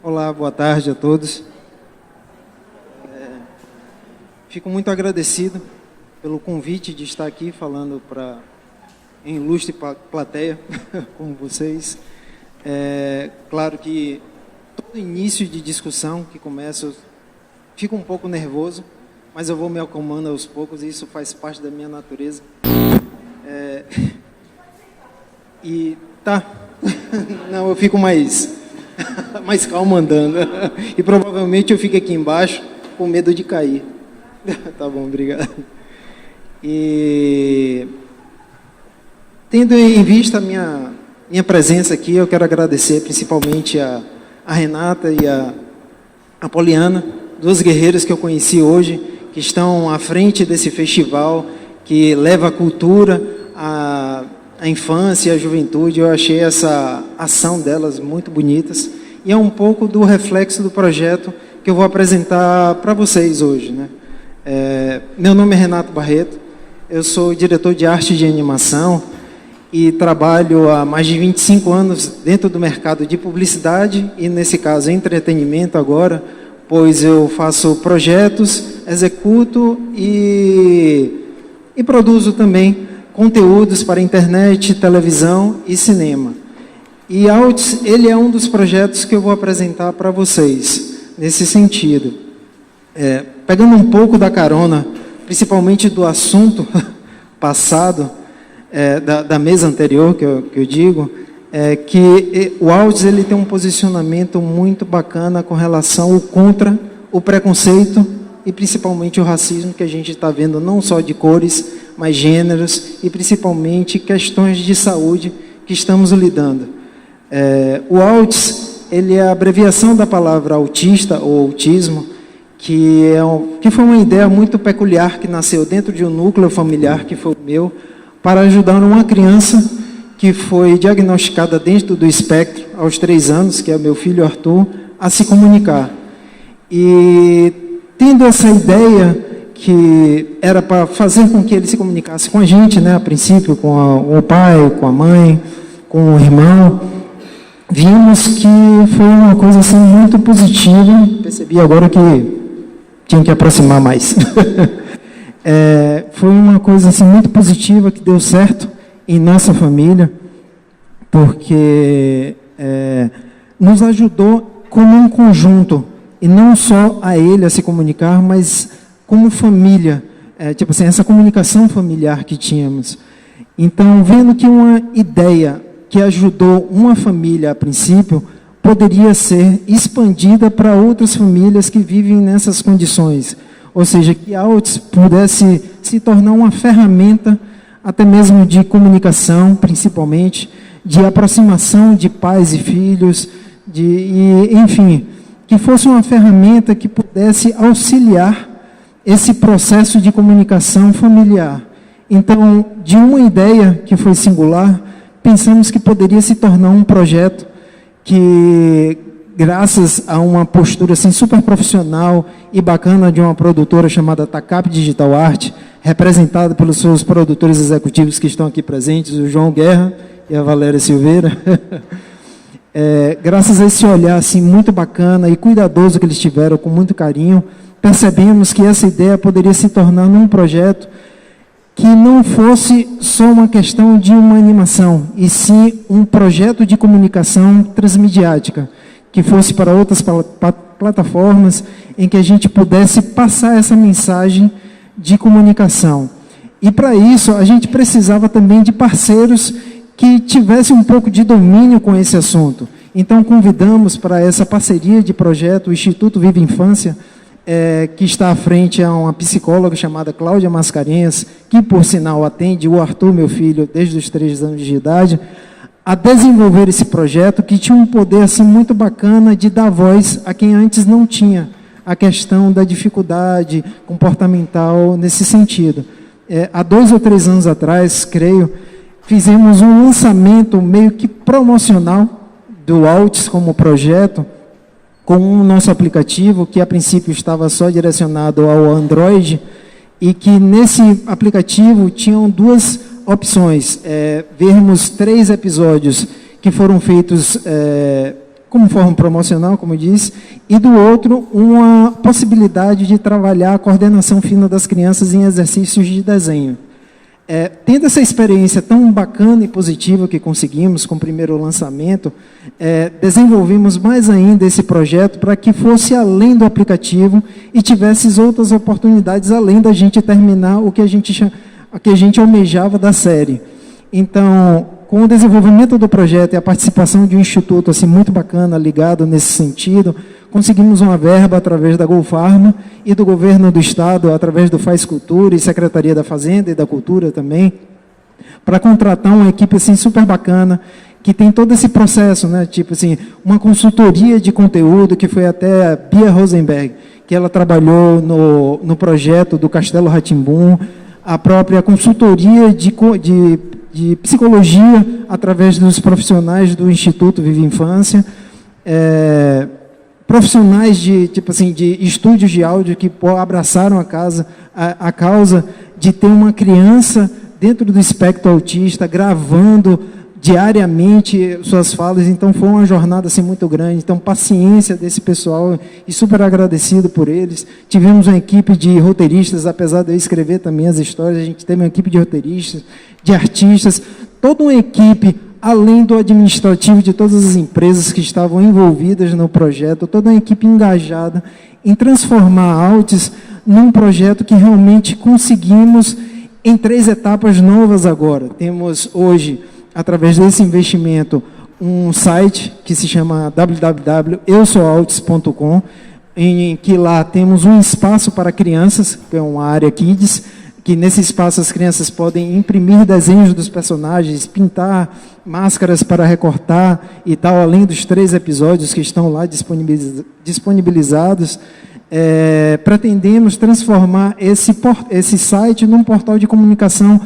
Olá, boa tarde a todos. Fico muito agradecido pelo convite de estar aqui falando em ilustre plateia, como vocês. Claro que todo início de discussão que começa, eu fico um pouco nervoso, mas eu vou me acalmando aos poucos e isso faz parte da minha natureza. Não, eu fico mais calmo andando. E provavelmente eu fico aqui embaixo com medo de cair. Tá bom, obrigado. E tendo em vista a minha presença aqui, eu quero agradecer principalmente a Renata e a Poliana, duas guerreiras que eu conheci hoje, que estão à frente desse festival, que leva a cultura, a infância e a juventude. Eu achei essa ação delas muito bonitas e é um pouco do reflexo do projeto que eu vou apresentar para vocês hoje, né? Meu nome é Renato Barreto, eu sou diretor de arte de animação e trabalho há mais de 25 anos dentro do mercado de publicidade e, nesse caso, entretenimento agora, pois eu faço projetos, executo e produzo também conteúdos para internet, televisão e cinema. E Altis, ele é um dos projetos que eu vou apresentar para vocês, nesse sentido. Pegando um pouco da carona, principalmente do assunto passado, da mesa anterior, que eu digo, que o Altis ele tem um posicionamento muito bacana com relação contra o preconceito e principalmente o racismo que a gente está vendo, não só de cores, mas gêneros e principalmente questões de saúde que estamos lidando. O Altis, ele é a abreviação da palavra autista ou autismo, que foi uma ideia muito peculiar que nasceu dentro de um núcleo familiar que foi o meu, para ajudar uma criança que foi diagnosticada dentro do espectro aos 3 anos, que é o meu filho Arthur, a se comunicar. E tendo essa ideia que era para fazer com que ele se comunicasse com a gente, né, a princípio, com o pai, com a mãe, com o irmão, vimos que foi uma coisa assim muito positiva. Percebi agora que tinha que aproximar mais. Foi uma coisa assim muito positiva que deu certo em nossa família, porque nos ajudou como um conjunto, e não só a ele a se comunicar, mas como família, tipo assim, essa comunicação familiar que tínhamos. Então, vendo que uma ideia que ajudou uma família a princípio, poderia ser expandida para outras famílias que vivem nessas condições. Ou seja, que a Altis pudesse se tornar uma ferramenta, até mesmo de comunicação, principalmente, de aproximação de pais e filhos, enfim, que fosse uma ferramenta que pudesse auxiliar esse processo de comunicação familiar. Então, de uma ideia que foi singular, pensamos que poderia se tornar um projeto que, graças a uma postura assim, super profissional e bacana de uma produtora chamada Takap Digital Art, representada pelos seus produtores executivos que estão aqui presentes, o João Guerra e a Valéria Silveira, graças a esse olhar assim, muito bacana e cuidadoso que eles tiveram, com muito carinho, percebemos que essa ideia poderia se tornar um projeto que não fosse só uma questão de uma animação, e sim um projeto de comunicação transmediática, que fosse para outras plataformas, em que a gente pudesse passar essa mensagem de comunicação. E para isso, a gente precisava também de parceiros que tivessem um pouco de domínio com esse assunto. Então, convidamos para essa parceria de projeto o Instituto Viva Infância, que está à frente a uma psicóloga chamada Cláudia Mascarenhas, que, por sinal, atende o Arthur, meu filho, desde os 3 anos de idade, a desenvolver esse projeto, que tinha um poder assim, muito bacana de dar voz a quem antes não tinha a questão da dificuldade comportamental nesse sentido. Há 2 ou 3 anos atrás, creio, fizemos um lançamento meio que promocional do Altis como projeto, com o nosso aplicativo, que a princípio estava só direcionado ao Android, e que nesse aplicativo tinham 2 opções, vermos 3 episódios que foram feitos como forma promocional, como eu disse, e do outro, uma possibilidade de trabalhar a coordenação fina das crianças em exercícios de desenho. Tendo essa experiência tão bacana e positiva que conseguimos com o primeiro lançamento, desenvolvemos mais ainda esse projeto para que fosse além do aplicativo e tivesse outras oportunidades além da gente terminar o que a gente almejava da série. Então, com o desenvolvimento do projeto e a participação de um instituto assim, muito bacana, ligado nesse sentido, conseguimos uma verba através da Golfarma e do governo do estado, através do Faz Cultura e Secretaria da Fazenda e da Cultura também, para contratar uma equipe assim, super bacana, que tem todo esse processo, né? Tipo assim, uma consultoria de conteúdo, que foi até a Bia Rosenberg, que ela trabalhou no projeto do Castelo Rá-Tim-Bum, a própria consultoria de psicologia, através dos profissionais do Instituto Viva Infância, profissionais de estúdios de áudio que abraçaram a causa de ter uma criança dentro do espectro autista, gravando diariamente suas falas. Então, foi uma jornada assim, muito grande. Então, paciência desse pessoal e super agradecido por eles. Tivemos uma equipe de roteiristas, apesar de eu escrever também as histórias, a gente teve uma equipe de roteiristas, de artistas, toda uma equipe, além do administrativo de todas as empresas que estavam envolvidas no projeto, toda uma equipe engajada em transformar a Altis num projeto que realmente conseguimos em 3 etapas novas agora. Temos hoje, através desse investimento, um site que se chama www.eusoualtis.com, em que lá temos um espaço para crianças, que é uma área Kids, que nesse espaço as crianças podem imprimir desenhos dos personagens, pintar máscaras para recortar e tal, além dos 3 episódios que estão lá disponibilizados. Pretendemos transformar esse site num portal de comunicação,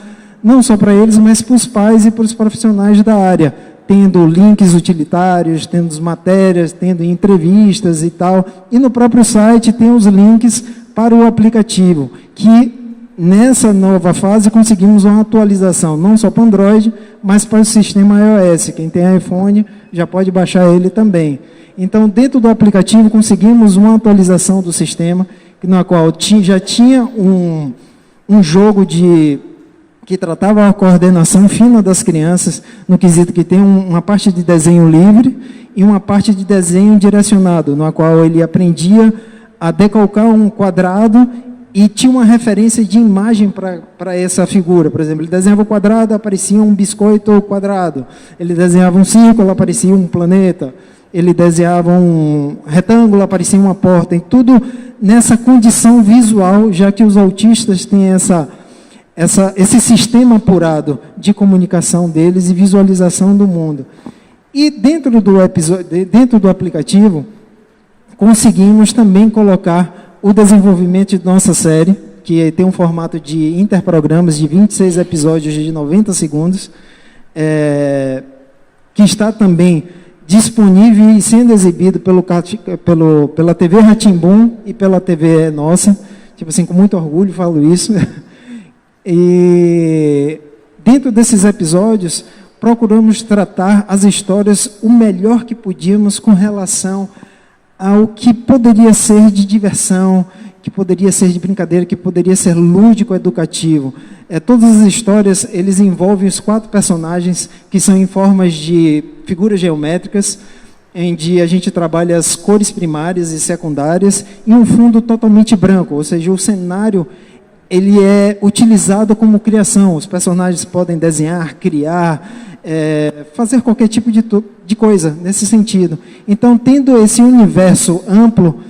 não só para eles, mas para os pais e para os profissionais da área, tendo links utilitários, tendo matérias, tendo entrevistas e tal. E no próprio site tem os links para o aplicativo, que nessa nova fase conseguimos uma atualização, não só para Android, mas para o sistema iOS. Quem tem iPhone já pode baixar ele também. Então, dentro do aplicativo, conseguimos uma atualização do sistema, na qual já tinha um jogo que tratava a coordenação fina das crianças, no quesito que tem uma parte de desenho livre e uma parte de desenho direcionado, na qual ele aprendia a decalcar um quadrado e tinha uma referência de imagem para essa figura. Por exemplo, ele desenhava o quadrado, aparecia um biscoito quadrado. Ele desenhava um círculo, aparecia um planeta. Ele desenhava um retângulo, aparecia uma porta. E tudo nessa condição visual, já que os autistas têm esse sistema apurado de comunicação deles e visualização do mundo. E dentro do aplicativo, conseguimos também colocar o desenvolvimento de nossa série, que tem um formato de interprogramas de 26 episódios de 90 segundos, que está também disponível e sendo exibido pela TV Rá-Tim-Bum e pela TV Nossa. Tipo assim, com muito orgulho falo isso. E dentro desses episódios, procuramos tratar as histórias o melhor que podíamos com relação ao que poderia ser de diversão, que poderia ser de brincadeira, que poderia ser lúdico, educativo. Todas as histórias, eles envolvem os 4 personagens, que são em formas de figuras geométricas, onde a gente trabalha as cores primárias e secundárias, e um fundo totalmente branco, ou seja, o cenário ele é utilizado como criação. Os personagens podem desenhar, criar, fazer qualquer tipo de coisa nesse sentido. Então, tendo esse universo amplo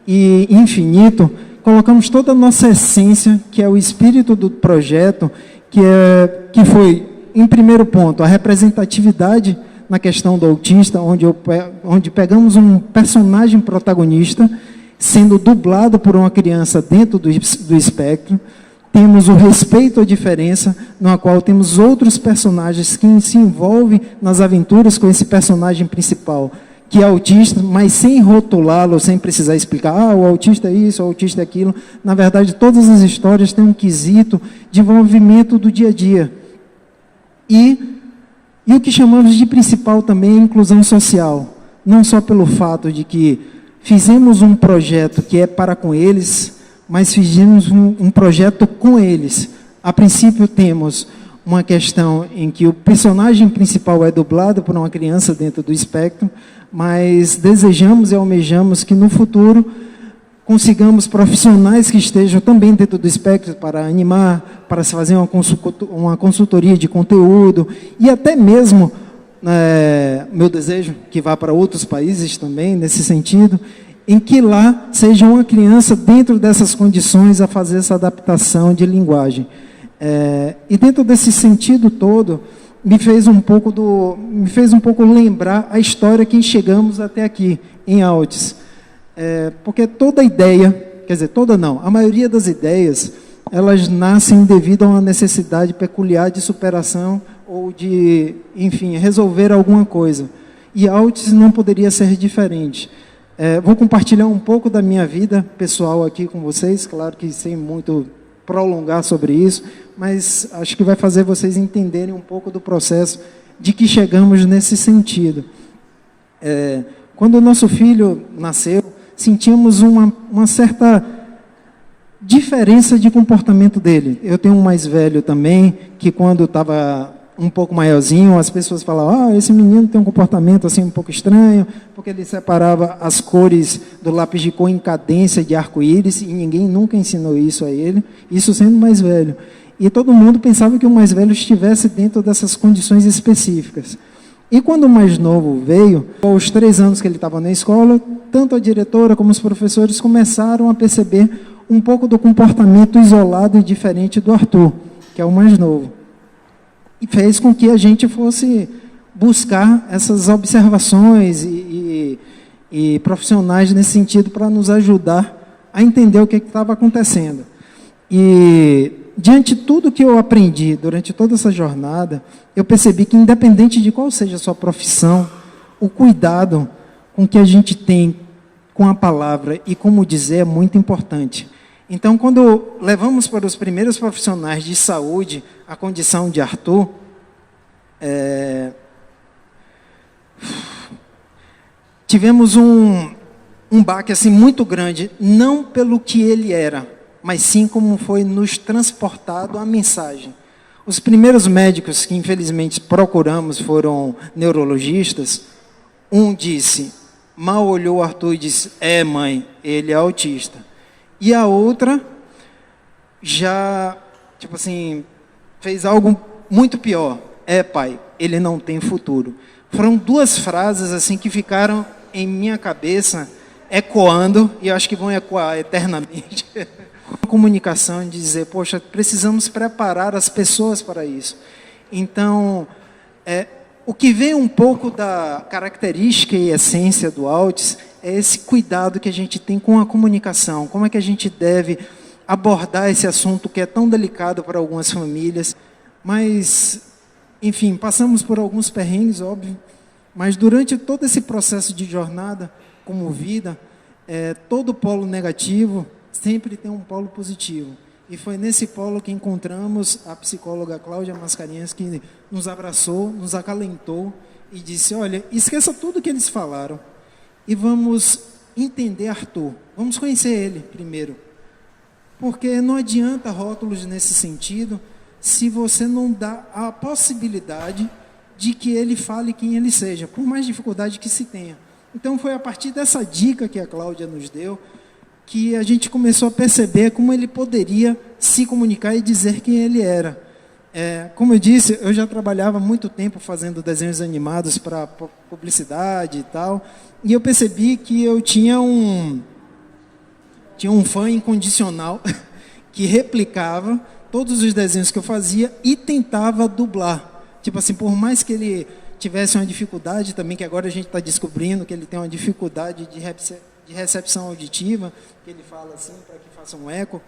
e infinito, colocamos toda a nossa essência, que é o espírito do projeto, que foi, em primeiro ponto, a representatividade na questão do autista, onde pegamos um personagem protagonista, sendo dublado por uma criança dentro do espectro. Temos o respeito à diferença, no qual temos outros personagens que se envolvem nas aventuras com esse personagem principal, que é autista, mas sem rotulá-lo, sem precisar explicar, o autista é isso, o autista é aquilo. Na verdade, todas as histórias têm um quesito de envolvimento do dia a dia. E o que chamamos de principal também é a inclusão social. não só pelo fato de que fizemos um projeto que é para com eles, mas fizemos um projeto com eles. A princípio temos uma questão em que o personagem principal é dublado por uma criança dentro do espectro, mas desejamos e almejamos que no futuro consigamos profissionais que estejam também dentro do espectro para animar, para se fazer uma consultoria de conteúdo e até mesmo, meu desejo, que vá para outros países também, nesse sentido, em que lá seja uma criança dentro dessas condições a fazer essa adaptação de linguagem. E dentro desse sentido todo, me fez um pouco lembrar a história que chegamos até aqui, em Altis. Porque toda ideia, quer dizer, toda não, a maioria das ideias, elas nascem devido a uma necessidade peculiar de superação ou de, enfim, resolver alguma coisa. E Altis não poderia ser diferente. Vou compartilhar um pouco da minha vida pessoal aqui com vocês, claro que sem muito prolongar sobre isso, mas acho que vai fazer vocês entenderem um pouco do processo de que chegamos nesse sentido. Quando o nosso filho nasceu, sentimos uma certa diferença de comportamento dele. Eu tenho um mais velho também, que quando estava um pouco maiorzinho, as pessoas falavam, esse menino tem um comportamento assim um pouco estranho, porque ele separava as cores do lápis de cor em cadência de arco-íris, e ninguém nunca ensinou isso a ele, isso sendo mais velho. E todo mundo pensava que o mais velho estivesse dentro dessas condições específicas. E quando o mais novo veio, aos 3 anos que ele estava na escola, tanto a diretora como os professores começaram a perceber um pouco do comportamento isolado e diferente do Arthur, que é o mais novo. E fez com que a gente fosse buscar essas observações e profissionais nesse sentido para nos ajudar a entender o que estava acontecendo. E diante de tudo que eu aprendi durante toda essa jornada, eu percebi que independente de qual seja a sua profissão, o cuidado com que a gente tem com a palavra e como dizer é muito importante. Então, quando levamos para os primeiros profissionais de saúde a condição de Arthur, tivemos um baque assim, muito grande, não pelo que ele era, mas sim como foi nos transportado a mensagem. Os primeiros médicos que, infelizmente, procuramos foram neurologistas. Um disse, mal olhou o Arthur e disse, mãe, ele é autista. E a outra já, tipo assim, fez algo muito pior. Pai, ele não tem futuro. Foram 2 frases assim que ficaram em minha cabeça, ecoando, e acho que vão ecoar eternamente. A comunicação de dizer, poxa, precisamos preparar as pessoas para isso. Então, o que vem um pouco da característica e essência do Altis é esse cuidado que a gente tem com a comunicação, como é que a gente deve abordar esse assunto que é tão delicado para algumas famílias, mas, enfim, passamos por alguns perrengues, óbvio, mas durante todo esse processo de jornada, como vida, todo polo negativo sempre tem um polo positivo, e foi nesse polo que encontramos a psicóloga Cláudia Mascarenhas, que nos abraçou, nos acalentou, e disse, olha, esqueça tudo que eles falaram, e vamos entender Arthur. Vamos conhecer ele primeiro. Porque não adianta rótulos nesse sentido, se você não dá a possibilidade de que ele fale quem ele seja, por mais dificuldade que se tenha. Então foi a partir dessa dica que a Cláudia nos deu, que a gente começou a perceber como ele poderia se comunicar e dizer quem ele era. Como eu disse, eu já trabalhava há muito tempo fazendo desenhos animados para publicidade e tal, e eu percebi que eu tinha um fã incondicional que replicava todos os desenhos que eu fazia e tentava dublar. Tipo assim, por mais que ele tivesse uma dificuldade também, que agora a gente está descobrindo que ele tem uma dificuldade de recepção auditiva, que ele fala assim, para que faça um eco,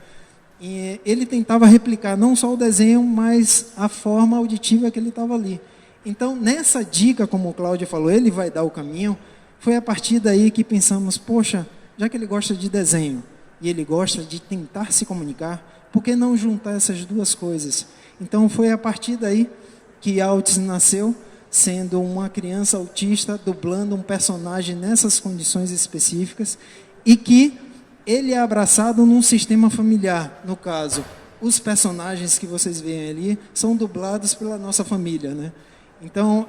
e ele tentava replicar não só o desenho, mas a forma auditiva que ele estava ali. Então, nessa dica, como o Cláudio falou, ele vai dar o caminho, foi a partir daí que pensamos, poxa, já que ele gosta de desenho, e ele gosta de tentar se comunicar, por que não juntar essas 2 coisas? Então, foi a partir daí que Altis nasceu, sendo uma criança autista, dublando um personagem nessas condições específicas, e que ele é abraçado num sistema familiar. No caso, os personagens que vocês veem ali são dublados pela nossa família, né? Então,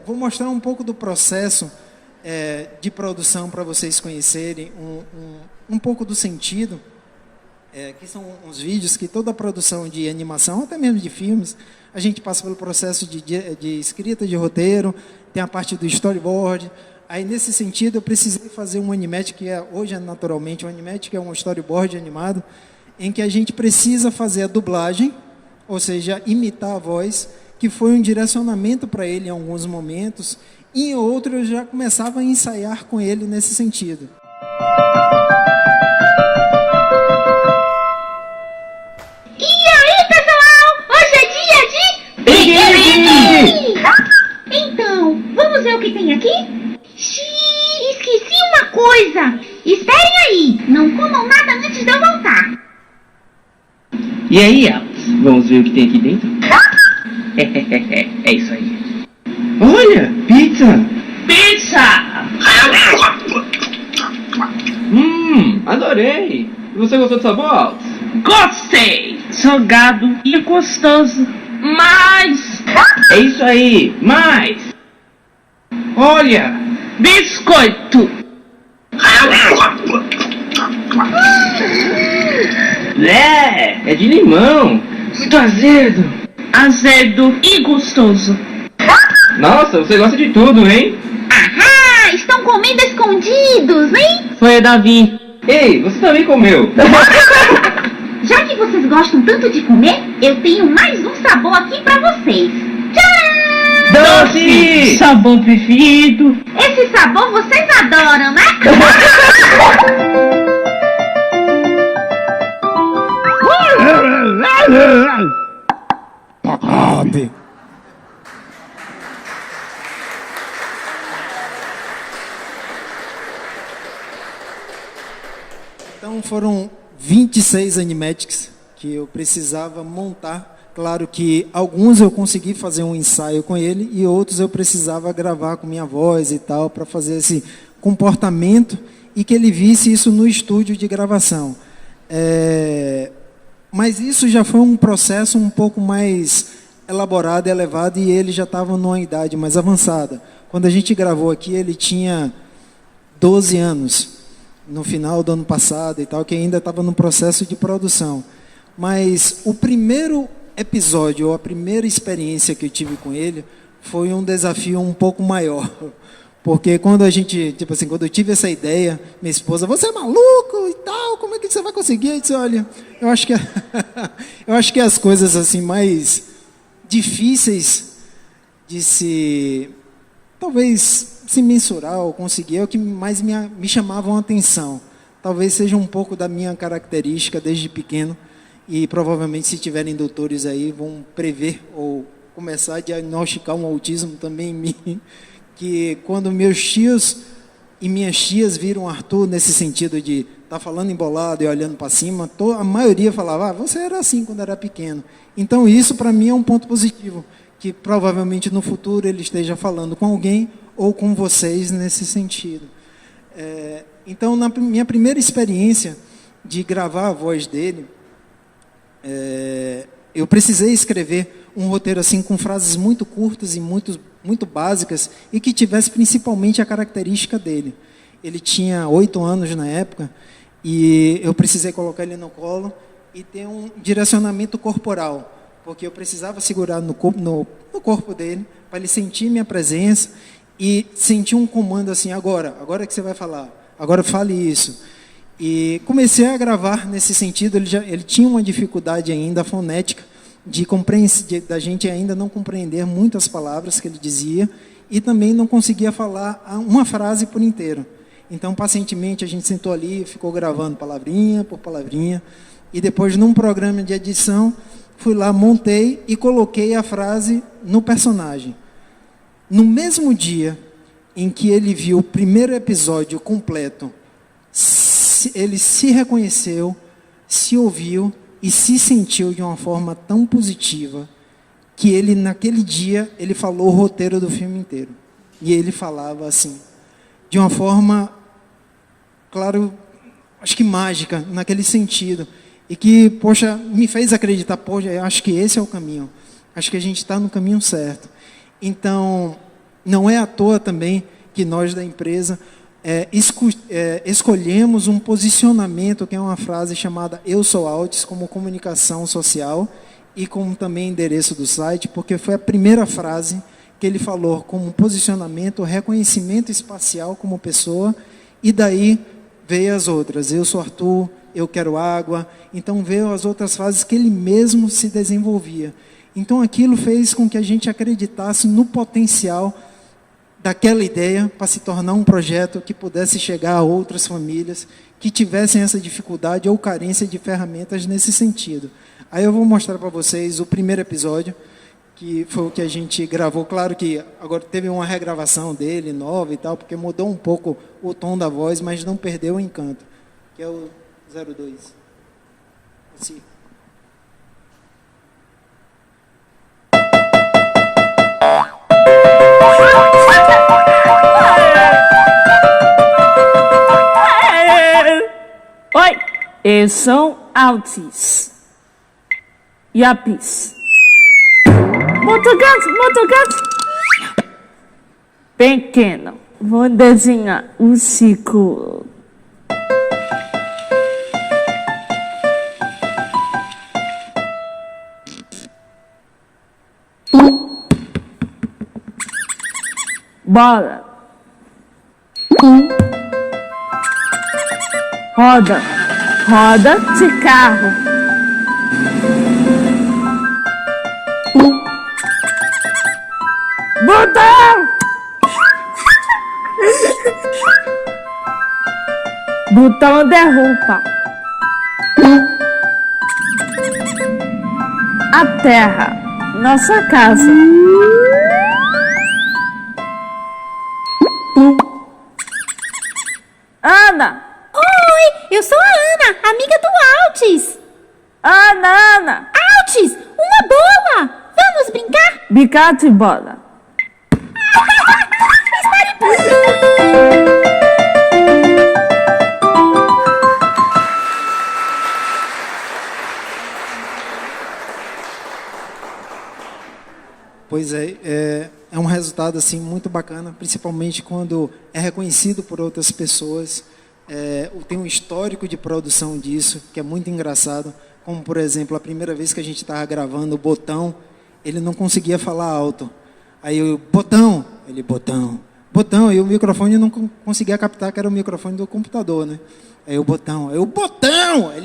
vou mostrar um pouco do processo de produção para vocês conhecerem um pouco do sentido, que são uns vídeos que toda a produção de animação, até mesmo de filmes, a gente passa pelo processo de escrita de roteiro, tem a parte do storyboard. Aí, nesse sentido, eu precisei fazer um animatic, que hoje é naturalmente um animatic, que é um storyboard animado, em que a gente precisa fazer a dublagem, ou seja, imitar a voz, que foi um direcionamento para ele em alguns momentos, e em outros eu já começava a ensaiar com ele nesse sentido. E aí, pessoal? Hoje é dia de... Então, vamos ver o que tem aqui? Xiii, esqueci uma coisa. Esperem aí, não comam nada antes de eu voltar. E aí, Alice, vamos ver o que tem aqui dentro? É isso aí. Olha, pizza! Pizza! Adorei! E você gostou do sabor, Alice? Gostei! Salgado e gostoso. Mas... É isso aí, mais! Olha! biscoito! É de limão! Muito azedo! Azedo e gostoso. Nossa, você gosta de tudo, hein? Ahá! Estão comendo escondidos, hein? Foi a Davi. Ei, você também comeu! Já que vocês gostam tanto de comer, eu tenho mais um sabor aqui pra vocês. Tcharam! Doce! Sabor preferido. Esse sabor vocês adoram, né? Então foram 26 animatics que eu precisava montar. Claro que alguns eu consegui fazer um ensaio com ele e outros eu precisava gravar com minha voz e tal para fazer esse comportamento e que ele visse isso no estúdio de gravação. Mas isso já foi um processo um pouco mais elaborado e elevado e ele já estava numa idade mais avançada. Quando a gente gravou aqui, ele tinha 12 anos, no final do ano passado e tal, que ainda estava no processo de produção. Mas o primeiro episódio, ou a primeira experiência que eu tive com ele, foi um desafio um pouco maior. Porque quando a gente, tipo assim, quando eu tive essa ideia, minha esposa, você é maluco e tal, como é que você vai conseguir? Eu disse, olha, eu acho que as coisas assim mais difíceis de se, talvez, se mensurar ou conseguir, é o que mais me chamavam a atenção. Talvez seja um pouco da minha característica desde pequeno, e provavelmente se tiverem doutores aí, vão prever ou começar a diagnosticar um autismo também em mim, que quando meus tios e minhas tias viram Arthur nesse sentido de estar falando embolado e olhando para cima, a maioria falava, você era assim quando era pequeno. Então isso para mim é um ponto positivo, que provavelmente no futuro ele esteja falando com alguém ou com vocês nesse sentido. Então na minha primeira experiência de gravar a voz dele, eu precisei escrever um roteiro assim com frases muito curtas e muito básicas e que tivesse principalmente a característica dele. Ele tinha 8 anos na época e eu precisei colocar ele no colo e ter um direcionamento corporal, porque eu precisava segurar no corpo dele para ele sentir minha presença e sentir um comando assim, agora que você vai falar, agora fale isso. E comecei a gravar nesse sentido. Ele tinha uma dificuldade ainda fonética da gente ainda não compreender muitas palavras que ele dizia e também não conseguia falar uma frase por inteiro. Então, pacientemente, a gente sentou ali e ficou gravando palavrinha por palavrinha e depois, num programa de edição, fui lá, montei e coloquei a frase no personagem. No mesmo dia em que ele viu o primeiro episódio completo, ele se reconheceu, se ouviu e se sentiu de uma forma tão positiva que ele, naquele dia, ele falou o roteiro do filme inteiro. E ele falava assim, de uma forma, claro, acho que mágica, naquele sentido. E que, poxa, me fez acreditar, poxa, eu acho que esse é o caminho. Acho que a gente está no caminho certo. Então, não é à toa também que nós da empresa escolhemos um posicionamento, que é uma frase chamada Eu Sou Altis, como comunicação social e como também endereço do site, porque foi a primeira frase que ele falou como posicionamento, reconhecimento espacial como pessoa, e daí veio as outras. Eu sou Arthur, eu quero água. Então veio as outras frases que ele mesmo se desenvolvia. Então aquilo fez com que a gente acreditasse no potencial daquela ideia para se tornar um projeto que pudesse chegar a outras famílias que tivessem essa dificuldade ou carência de ferramentas nesse sentido. Aí eu vou mostrar para vocês o primeiro episódio, que foi o que a gente gravou. Claro que agora teve uma regravação dele, nova e tal, porque mudou um pouco o tom da voz, mas não perdeu o encanto, que é o 02. Assim. Oi, eu sou Altis. Yapis. Motogato. Pequeno. Vou desenhar um círculo. Bola. Roda de carro. Botão de roupa. A terra. Nossa casa. Ana. Oi, eu sou a Ana, amiga do Altis. Ana. Altis, uma bola. Vamos brincar? Brincar de bola. Pois é um resultado assim muito bacana, principalmente quando é reconhecido por outras pessoas. Tem um histórico de produção disso, que é muito engraçado, como, por exemplo, a primeira vez que a gente estava gravando o Botão, ele não conseguia falar alto. Aí eu, Botão, ele, Botão, e o microfone não conseguia captar que era o microfone do computador, né? Aí o Botão, ele,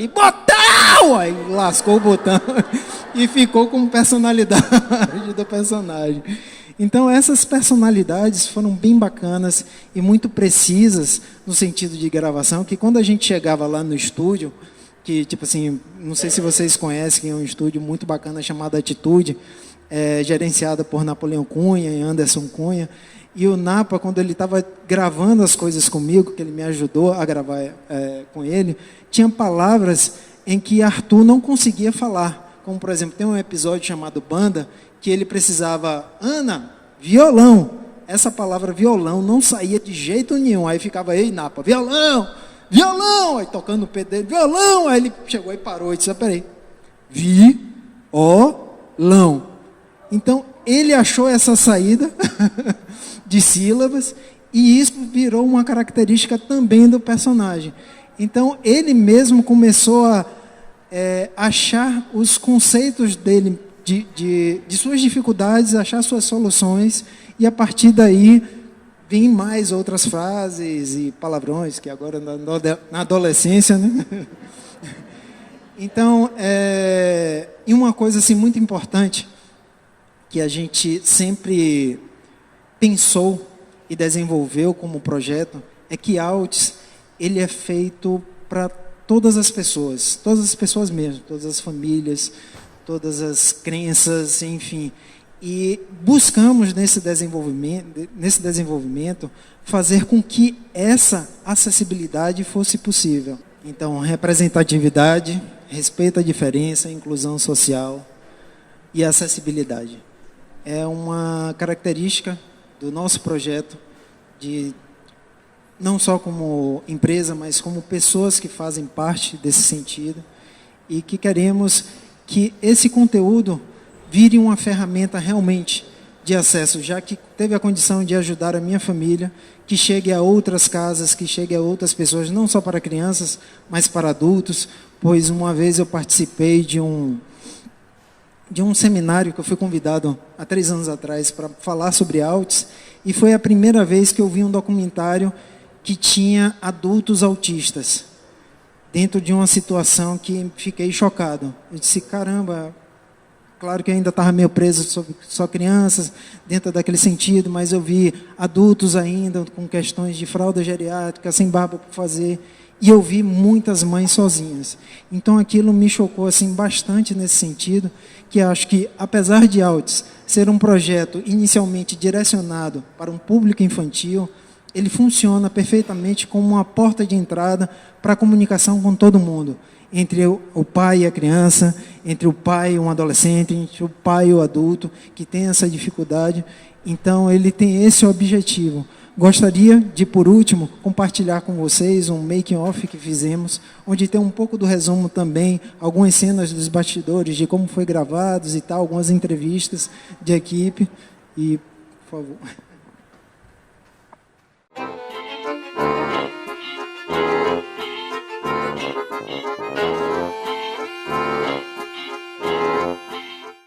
Botão! Aí lascou o botão e ficou com personalidade do personagem. Então essas personalidades foram bem bacanas e muito precisas no sentido de gravação, que quando a gente chegava lá no estúdio, que tipo assim, não sei se vocês conhecem, é um estúdio muito bacana chamado Atitude, gerenciada por Napoleão Cunha e Anderson Cunha, e o Napa, quando ele estava gravando as coisas comigo, que ele me ajudou a gravar com ele, tinha palavras em que Arthur não conseguia falar, como por exemplo, tem um episódio chamado Banda, que ele precisava, Ana, violão. Essa palavra violão não saía de jeito nenhum. Aí ficava eu e Napa, violão. Aí tocando no pé dele, violão. Aí ele chegou e parou e disse, peraí, violão. Então, ele achou essa saída de sílabas e isso virou uma característica também do personagem. Então, ele mesmo começou a achar os conceitos dele, de suas dificuldades, achar suas soluções, e a partir daí vem mais outras frases e palavrões, que agora na adolescência, né? Então, e uma coisa assim, muito importante, que a gente sempre pensou e desenvolveu como projeto, é que Altis, ele é feito para todas as pessoas mesmo, todas as famílias, todas as crenças, enfim. E buscamos nesse desenvolvimento fazer com que essa acessibilidade fosse possível. Então, representatividade, respeito à diferença, inclusão social, e acessibilidade. É uma característica do nosso projeto, de não só como empresa, mas como pessoas que fazem parte desse sentido, e que queremos que esse conteúdo vire uma ferramenta realmente de acesso, já que teve a condição de ajudar a minha família, que chegue a outras casas, que chegue a outras pessoas, não só para crianças, mas para adultos, pois uma vez eu participei de um seminário que eu fui convidado há 3 anos atrás para falar sobre autismo, e foi a primeira vez que eu vi um documentário que tinha adultos autistas, dentro de uma situação que fiquei chocado. Eu disse, caramba, claro que eu ainda estava meio preso sobre só crianças, dentro daquele sentido, mas eu vi adultos ainda com questões de fralda geriátrica, sem barba por fazer, e eu vi muitas mães sozinhas. Então aquilo me chocou assim, bastante nesse sentido, que acho que, apesar de autismo ser um projeto inicialmente direcionado para um público infantil, ele funciona perfeitamente como uma porta de entrada para a comunicação com todo mundo, entre o pai e a criança, entre o pai e um adolescente, entre o pai e o adulto, que tem essa dificuldade. Então, ele tem esse objetivo. Gostaria de, por último, compartilhar com vocês um making-off que fizemos, onde tem um pouco do resumo também, algumas cenas dos bastidores, de como foi gravados e tal, algumas entrevistas de equipe. E, por favor...